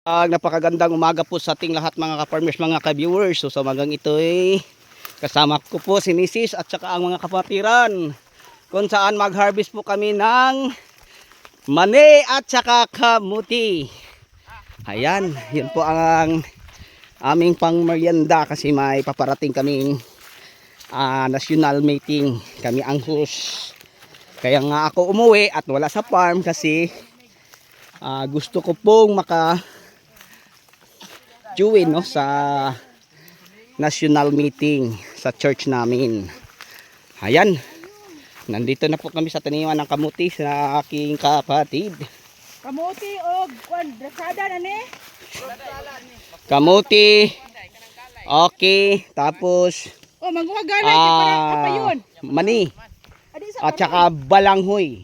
Napakagandang umaga po sa ating lahat mga ka-farmers, mga ka-viewers. So sa umagang ito ay kasama ko po si Mrs. at saka ang mga kapatiran kung saan mag-harvest po kami ng mani at saka kamuti. Ayan, yun po ang aming pangmerienda kasi may paparating kaming national meeting. Kami ang host. Kaya nga ako umuwi at wala sa farm kasi gusto ko pong join no, sa national meeting sa church namin. Ayan, nandito na po kami sa taniman ng kamuti sa aking kapatid. Kamuti o drasada na ni? Kamuti. Okay, tapos Manguha ganay para apa yun? mani at saka balanghoy.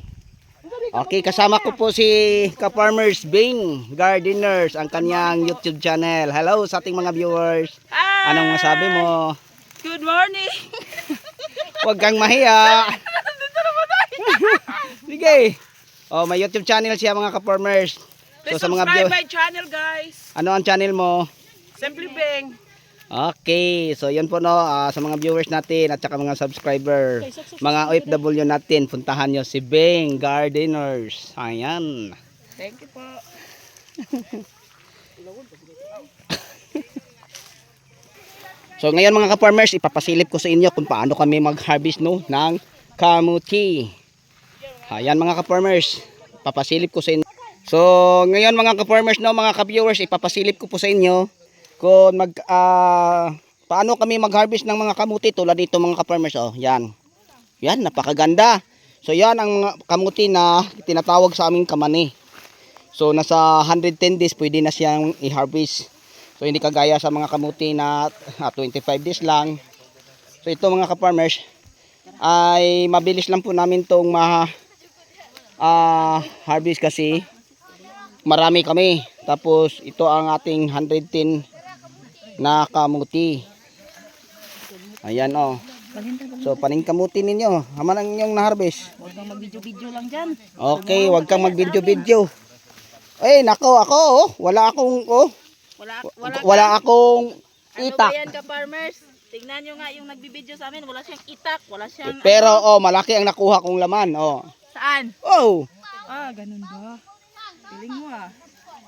Okay, kasama ko po si Ka-Farmers Bing Gardeners, ang kanyang YouTube channel. Hello sa ating mga viewers. Hi! Anong masabi mo? Good morning! Huwag kang mahiya. Sige. May YouTube channel siya mga Ka-Farmers. Please sa mga subscribe my channel guys. Ano ang channel mo? Simply Bing. Okay, so yun po no, sa mga viewers natin at saka mga subscriber, mga OFW natin, puntahan nyo si Bing Gardeners. Ayan. Thank you po. So ngayon mga ka-farmers, ipapasilip ko sa inyo kung paano kami mag-harvest no, ng kamuti. Ayan mga ka-farmers, papasilip ko sa inyo. So ngayon mga ka-farmers no, mga ka-viewers, ipapasilip ko po sa inyo kung paano kami mag-harvest ng mga kamuti tulad dito mga ka-farmers. Yan. Yan, napakaganda. So yan ang mga kamuti na tinatawag sa aming kamani. So nasa 110 days pwede na siyang i-harvest. So hindi kagaya sa mga kamuti na 25 days lang. So ito mga ka-farmers ay mabilis lang po namin tong harvest kasi marami kami. Tapos ito ang ating 110 na kamuti. Ayan So paning kamuti ninyo, haman ang inyong na-harvest. Huwag kang mag-video-video lang dyan. Okay, wag kang mag-video-video. Nako ako wala akong wala akong itak. Ano ba yan ka-farmers? Tingnan nyo nga yung nagbibideo sa amin. Wala siyang itak. Wala siyang Pero malaki ang nakuha kong laman. Saan? Ganun ba? Piling mo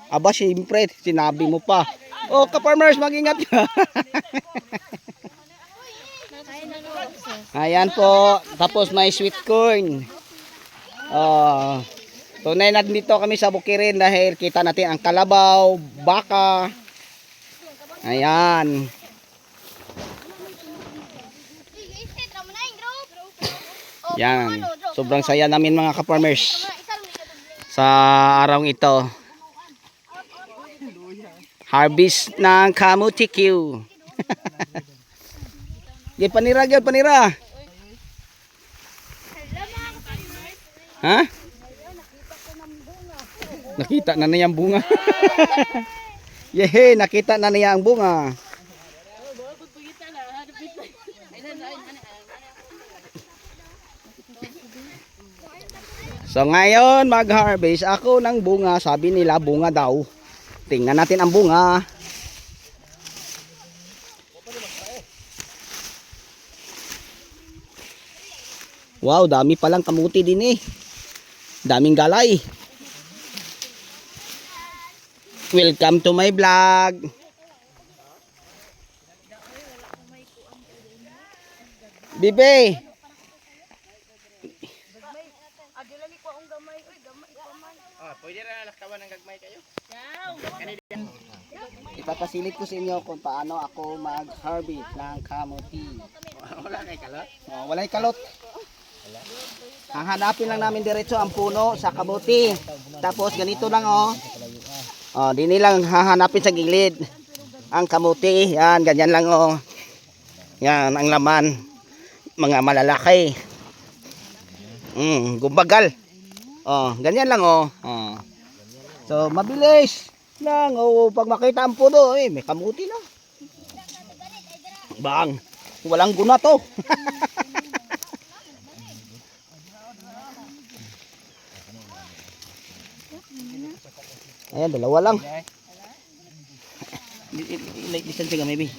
Aba, siyempre, sinabi mo pa. Ka-farmers, mag-ingat ka. Ayan po. Tapos may sweet corn. Tunay na dito kami sa Bukirin dahil kita natin ang kalabaw, baka. Ayan. Yan. Sobrang saya namin mga ka-farmers sa araw ito. Harvest ng kamuti Q. Panira. Ha? Nakita na niya ang bunga. Yehe, nakita na niya ang bunga. So ngayon mag-harvest ako ng bunga. Sabi nila bunga daw. Tingnan natin ang bunga. Wow, dami palang kamuti din Daming galay. Welcome to my vlog. Bibe. Pwede rin laktawan ng gagmay kayo? Ipapasilip ko sa inyo kung paano ako mag-harvest ng kamuti. Wala kay kalot? Wala kay kalot. Hahanapin lang namin diretso ang puno sa kamuti. Tapos ganito lang di nilang hahanapin sa gilid ang kamuti. Yan, ganyan lang Yan ang laman. Mga malalaki. Gumbagal. Ganyan lang So mabilis lang pag makita ang puno may kamuti na. Bang, walang guna to. Ayan, dalawa lang. Listen ka maybe.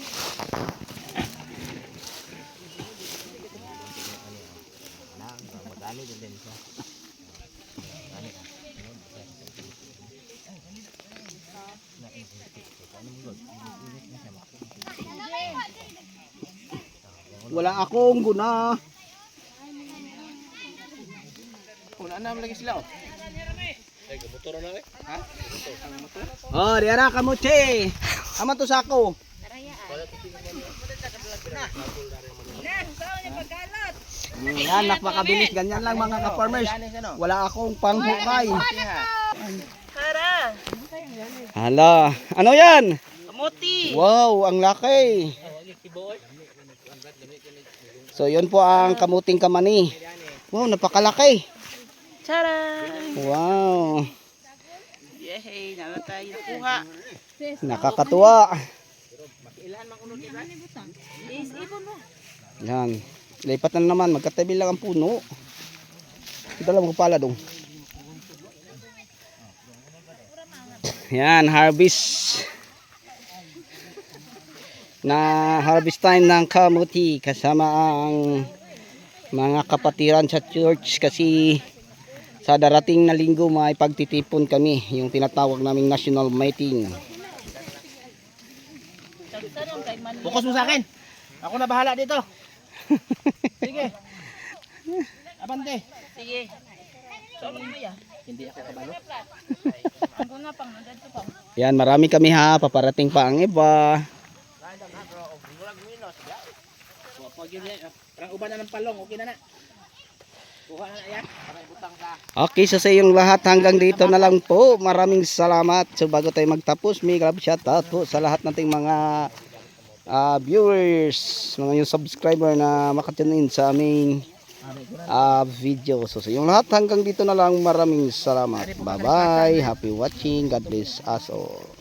Wala akong guna. Una na lagi sila oh. Oh, diara kamuti. Ama to sako. Yan, napakabilis. Ganyan lang mga ka-farmers. Wala akong panghukay. Tara. Hala, ano yan? Kamuti. Wow, ang laki. So, yun po ang kamuting kamani. Wow, napakalaki. Tara. Wow, Yehey, naman tayo nakuha. nakakatuwa. Is-ibon mo. Yan, lipat na naman. Magkatabi lang ang puno. Ito lang pala dong. Yan, harvest. Na harvest time ng kamuti kasama ang mga kapatiran sa church kasi sa darating na linggo may pagtitipon kami, yung tinatawag naming national meeting. Fokus mo sa akin. Ako na bahala dito. Sige. Abante. Sige. Saan mo ya? Hindi ako kabalo. Ang nga pang nandito pa. Yan, marami kami ha, paparating pa ang iba. Pag yun parang uban na ng palong, okay na na. Kuha na yan. Para ibutang ka. Okay, so sa yung lahat hanggang dito na lang po. Maraming salamat. So bago tayo magtapos, may grab shoutout po sa lahat nating mga viewers, mga yung subscriber na makatune in sa aming video. So sa yung lahat hanggang dito na lang, maraming salamat. Bye bye. Happy watching. God bless us all.